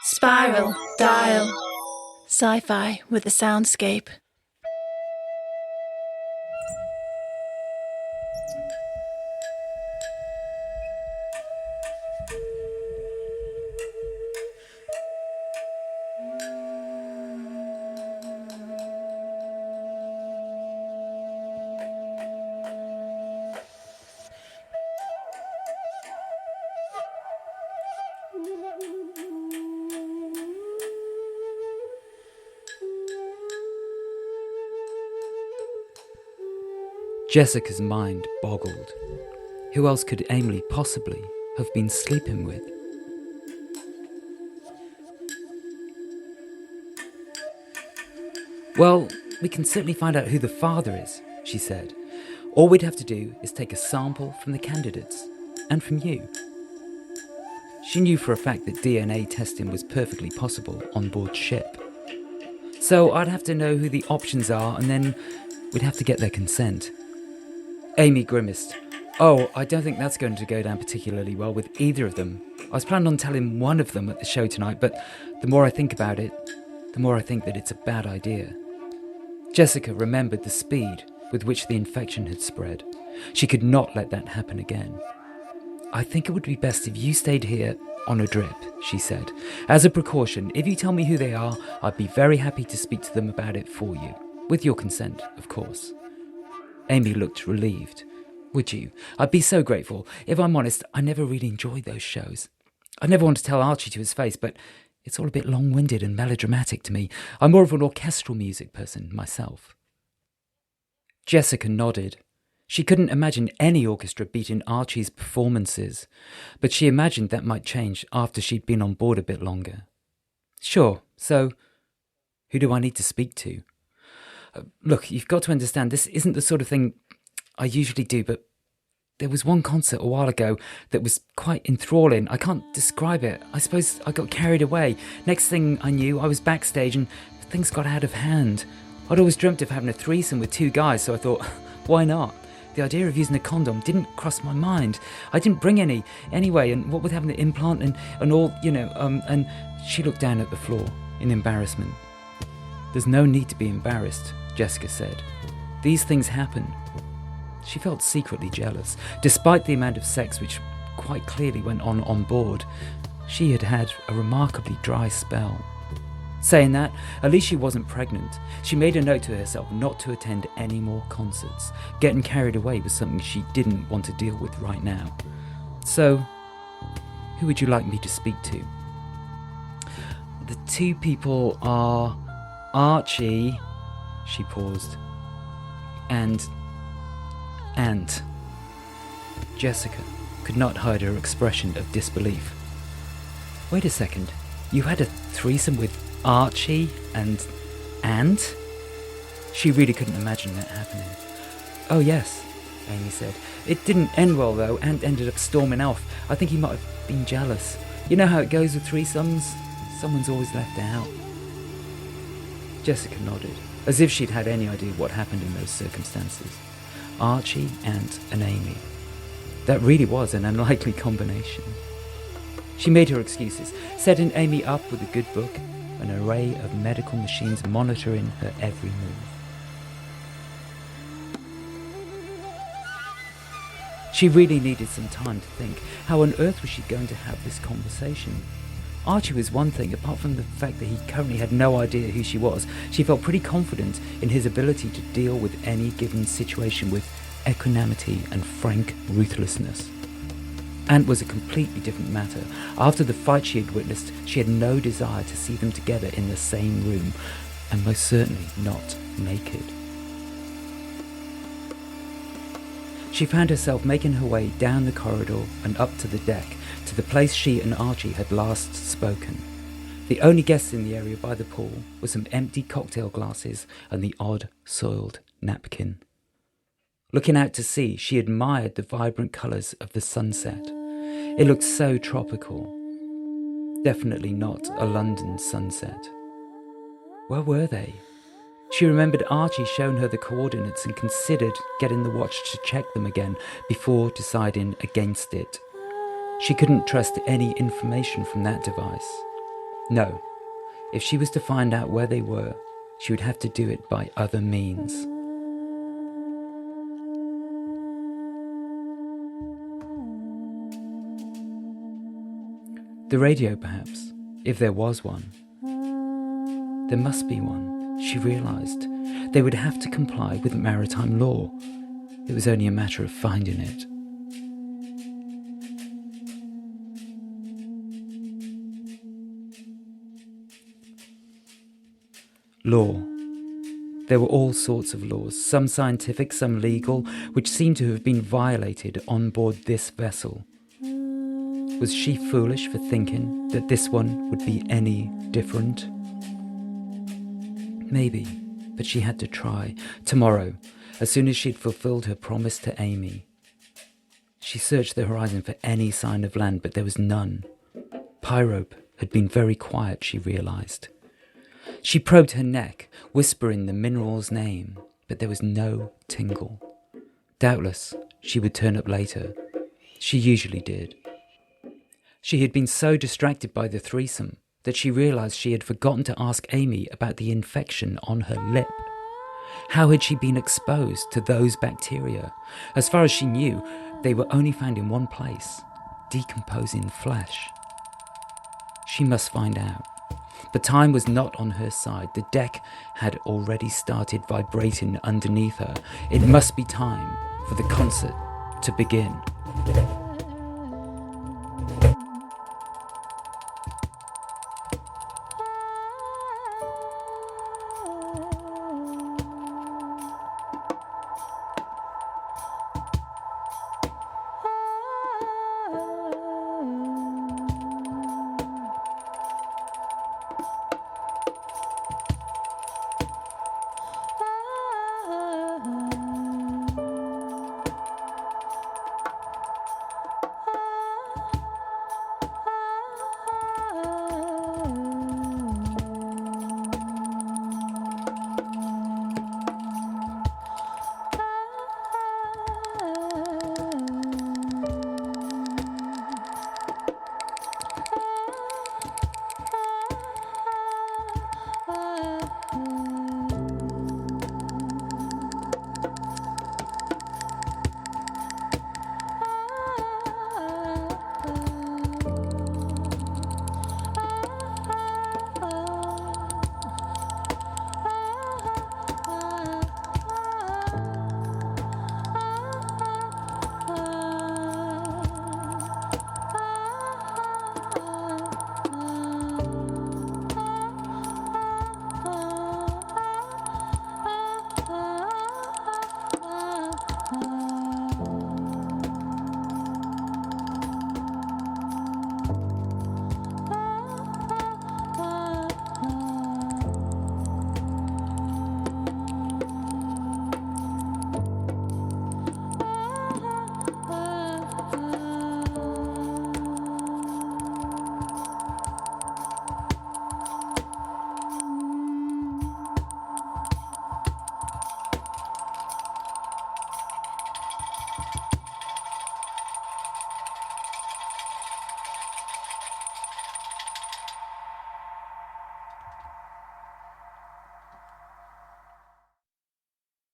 Spiral, dial. Sci-fi with a soundscape. Jessica's mind boggled. Who else could Emily possibly have been sleeping with? Well, we can certainly find out who the father is, she said. All we'd have to do is take a sample from the candidates, and from you. She knew for a fact that DNA testing was perfectly possible on board ship. So I'd have to know who the options are, and then we'd have to get their consent. Amy grimaced. Oh, I don't think that's going to go down particularly well with either of them. I was planning on telling one of them at the show tonight, but the more I think about it, the more I think that it's a bad idea. Jessica remembered the speed with which the infection had spread. She could not let that happen again. I think it would be best if you stayed here on a drip, she said. As a precaution, if you tell me who they are, I'd be very happy to speak to them about it for you. With your consent, of course. Amy looked relieved. Would you? I'd be so grateful. If I'm honest, I never really enjoyed those shows. I never want to tell Archie to his face, but it's all a bit long-winded and melodramatic to me. I'm more of an orchestral music person myself. Jessica nodded. She couldn't imagine any orchestra beating Archie's performances, but she imagined that might change after she'd been on board a bit longer. Sure, so who do I need to speak to? Look, you've got to understand, this isn't the sort of thing I usually do, but there was one concert a while ago that was quite enthralling. I can't describe it. I suppose I got carried away. Next thing I knew, I was backstage and things got out of hand. I'd always dreamt of having a threesome with two guys, so I thought, why not? The idea of using a condom didn't cross my mind. I didn't bring any anyway, and what with having the implant and all, and she looked down at the floor in embarrassment. There's no need to be embarrassed, Jessica said. These things happen. She felt secretly jealous. Despite the amount of sex which quite clearly went on board, she had had a remarkably dry spell. Saying that, at least she wasn't pregnant. She made a note to herself not to attend any more concerts. Getting carried away was something she didn't want to deal with right now. So, who would you like me to speak to? The two people are Archie, she paused, and Jessica could not hide her expression of disbelief. Wait a second, you had a threesome with Archie and Ant? She really couldn't imagine that happening. Oh yes, Amy said. It didn't end well though. Ant ended up storming off. I think he might have been jealous. You know how it goes with threesomes? Someone's always left out. Jessica nodded, as if she'd had any idea what happened in those circumstances. Archie, Ant and Amy. That really was an unlikely combination. She made her excuses, setting Amy up with a good book, an array of medical machines monitoring her every move. She really needed some time to think. How on earth was she going to have this conversation? Archie was one thing, apart from the fact that he currently had no idea who she was. She felt pretty confident in his ability to deal with any given situation with equanimity and frank ruthlessness. Ant was a completely different matter. After the fight she had witnessed, she had no desire to see them together in the same room, and most certainly not naked. She found herself making her way down the corridor and up to the deck, to the place she and Archie had last spoken. The only guests in the area by the pool were some empty cocktail glasses and the odd soiled napkin. Looking out to sea, she admired the vibrant colours of the sunset. It looked so tropical. Definitely not a London sunset. Where were they? She remembered Archie showing her the coordinates and considered getting the watch to check them again before deciding against it. She couldn't trust any information from that device. No, if she was to find out where they were, she would have to do it by other means. The radio, perhaps, if there was one. There must be one, she realised. They would have to comply with maritime law. It was only a matter of finding it. Law. There were all sorts of laws, some scientific, some legal, which seemed to have been violated on board this vessel. Was she foolish for thinking that this one would be any different? Maybe, but she had to try. Tomorrow, as soon as she'd fulfilled her promise to Amy. She searched the horizon for any sign of land, but there was none. Pyrope had been very quiet, she realised. She probed her neck, whispering the mineral's name, but there was no tingle. Doubtless, she would turn up later. She usually did. She had been so distracted by the threesome that she realised she had forgotten to ask Amy about the infection on her lip. How had she been exposed to those bacteria? As far as she knew, they were only found in one place, decomposing flesh. She must find out. But time was not on her side. The deck had already started vibrating underneath her. It must be time for the concert to begin.